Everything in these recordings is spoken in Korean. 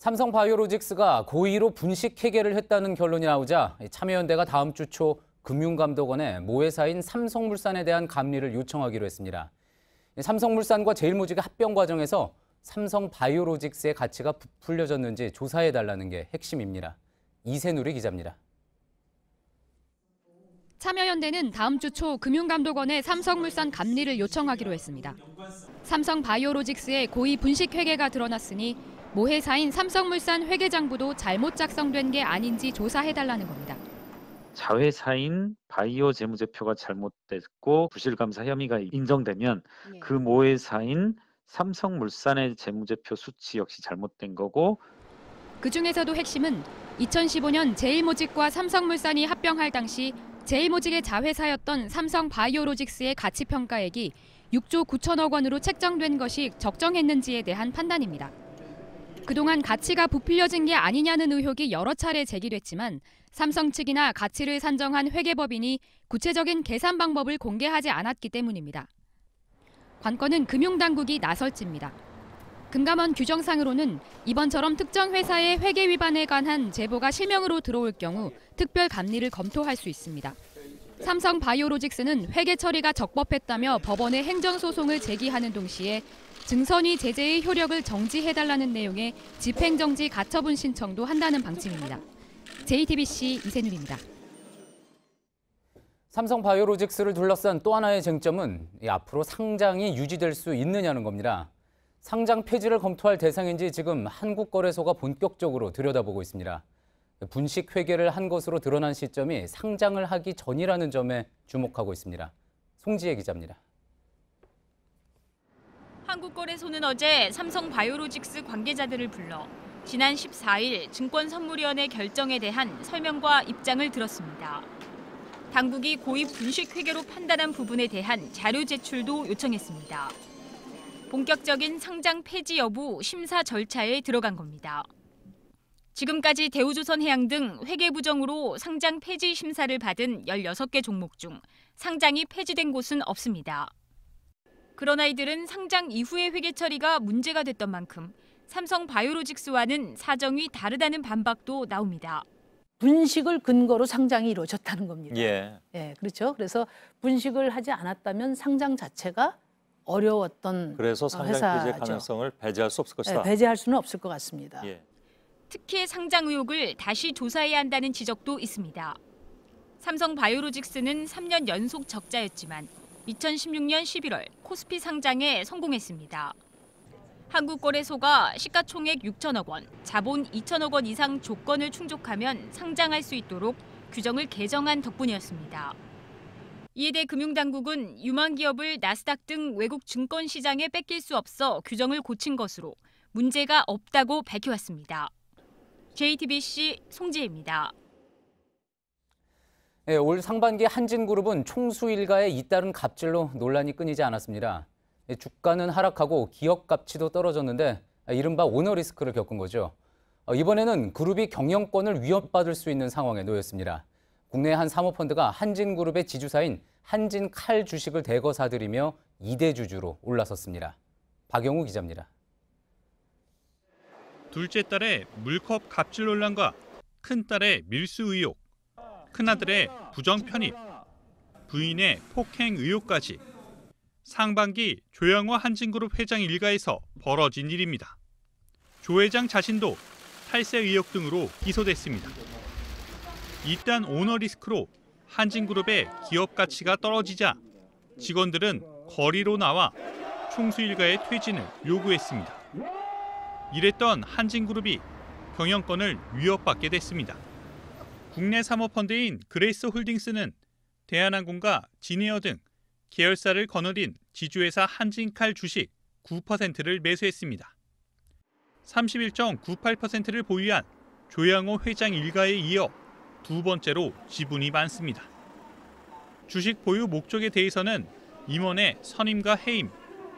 삼성바이오로직스가 고의로 분식회계를 했다는 결론이 나오자 참여연대가 다음 주 초 금융감독원에 모회사인 삼성물산에 대한 감리를 요청하기로 했습니다. 삼성물산과 제일모직의 합병 과정에서 삼성바이오로직스의 가치가 부풀려졌는지 조사해달라는 게 핵심입니다. 이세누리 기자입니다. 참여연대는 다음 주 초 금융감독원에 삼성물산 감리를 요청하기로 했습니다. 삼성바이오로직스의 고의 분식회계가 드러났으니 모회사인 삼성물산 회계장부도 잘못 작성된 게 아닌지 조사해달라는 겁니다. 자회사인 바이오 재무제표가 잘못됐고 부실감사 혐의가 인정되면 그 모회사인 삼성물산의 재무제표 수치 역시 잘못된 거고, 그중에서도 핵심은 2015년 제일모직과 삼성물산이 합병할 당시 제일모직의 자회사였던 삼성바이오로직스의 가치평가액이 6조 9천억 원으로 책정된 것이 적정했는지에 대한 판단입니다. 그동안 가치가 부풀려진 게 아니냐는 의혹이 여러 차례 제기됐지만 삼성 측이나 가치를 산정한 회계법인이 구체적인 계산 방법을 공개하지 않았기 때문입니다. 관건은 금융당국이 나설지입니다. 금감원 규정상으로는 이번처럼 특정 회사의 회계 위반에 관한 제보가 실명으로 들어올 경우 특별 감리를 검토할 수 있습니다. 삼성바이오로직스는 회계 처리가 적법했다며 법원에 행정소송을 제기하는 동시에 증선위 제재의 효력을 정지해달라는 내용의 집행정지 가처분 신청도 한다는 방침입니다. JTBC 이세누리입니다. 삼성바이오로직스를 둘러싼 또 하나의 쟁점은 앞으로 상장이 유지될 수 있느냐는 겁니다. 상장 폐지를 검토할 대상인지 지금 한국거래소가 본격적으로 들여다보고 있습니다. 분식 회계를 한 것으로 드러난 시점이 상장을 하기 전이라는 점에 주목하고 있습니다. 송지혜 기자입니다. 한국거래소는 어제 삼성바이오로직스 관계자들을 불러 지난 14일 증권선물위원회 결정에 대한 설명과 입장을 들었습니다. 당국이 고의 분식 회계로 판단한 부분에 대한 자료 제출도 요청했습니다. 본격적인 상장 폐지 여부 심사 절차에 들어간 겁니다. 지금까지 대우조선해양 등 회계 부정으로 상장 폐지 심사를 받은 16개 종목 중 상장이 폐지된 곳은 없습니다. 그러나 이들은 상장 이후의 회계 처리가 문제가 됐던 만큼 삼성바이오로직스와는 사정이 다르다는 반박도 나옵니다. 분식을 근거로 상장이 이루어졌다는 겁니다. 예, 그렇죠. 그래서 분식을 하지 않았다면 상장 자체가 어려웠던 그래서 상장 회사죠. 폐지의 가능성을 배제할 수 없을 것이다. 배제할 수는 없을 것 같습니다. 예. 특혜 상장 의혹을 다시 조사해야 한다는 지적도 있습니다. 삼성바이오로직스는 3년 연속 적자였지만 2016년 11월 코스피 상장에 성공했습니다. 한국거래소가 시가총액 6천억 원, 자본 2천억 원 이상 조건을 충족하면 상장할 수 있도록 규정을 개정한 덕분이었습니다. 이에 대해 금융당국은 유망 기업을 나스닥 등 외국 증권시장에 뺏길 수 없어 규정을 고친 것으로 문제가 없다고 밝혀왔습니다. JTBC 송지혜입니다. 올 상반기 한진그룹은 총수 일가의 잇따른 갑질로 논란이 끊이지 않았습니다. 주가는 하락하고 기업 가치도 떨어졌는데 이른바 오너 리스크를 겪은 거죠. 이번에는 그룹이 경영권을 위협받을 수 있는 상황에 놓였습니다. 국내 한 사모펀드가 한진그룹의 지주사인 한진칼 주식을 대거 사들이며 2대 주주로 올라섰습니다. 박영우 기자입니다. 둘째 딸의 물컵 갑질 논란과 큰딸의 밀수 의혹, 큰아들의 부정 편입, 부인의 폭행 의혹까지 상반기 조양호 한진그룹 회장 일가에서 벌어진 일입니다. 조 회장 자신도 탈세 의혹 등으로 기소됐습니다. 이딴 오너 리스크로 한진그룹의 기업 가치가 떨어지자 직원들은 거리로 나와 총수 일가의 퇴진을 요구했습니다. 이랬던 한진그룹이 경영권을 위협받게 됐습니다. 국내 사모펀드인 그레이스홀딩스는 대한항공과 진에어 등 계열사를 거느린 지주회사 한진칼 주식 9%를 매수했습니다. 31.98%를 보유한 조양호 회장 일가에 이어 두 번째로 지분이 많습니다. 주식 보유 목적에 대해서는 임원의 선임과 해임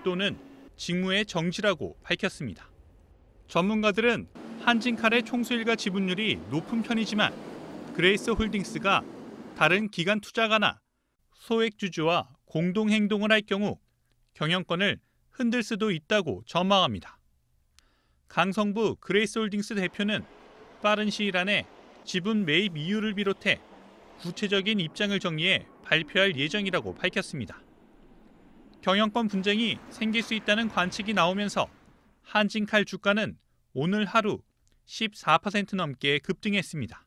또는 직무의 정지라고 밝혔습니다. 전문가들은 한진칼의 총수 일가 지분율이 높은 편이지만 그레이스홀딩스가 다른 기관 투자가나 소액주주와 공동 행동을 할 경우 경영권을 흔들 수도 있다고 전망합니다. 강성부 그레이스홀딩스 대표는 빠른 시일 안에 지분 매입 이유를 비롯해 구체적인 입장을 정리해 발표할 예정이라고 밝혔습니다. 경영권 분쟁이 생길 수 있다는 관측이 나오면서 한진칼 주가는 오늘 하루 14% 넘게 급등했습니다.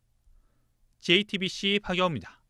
JTBC 박여우입니다.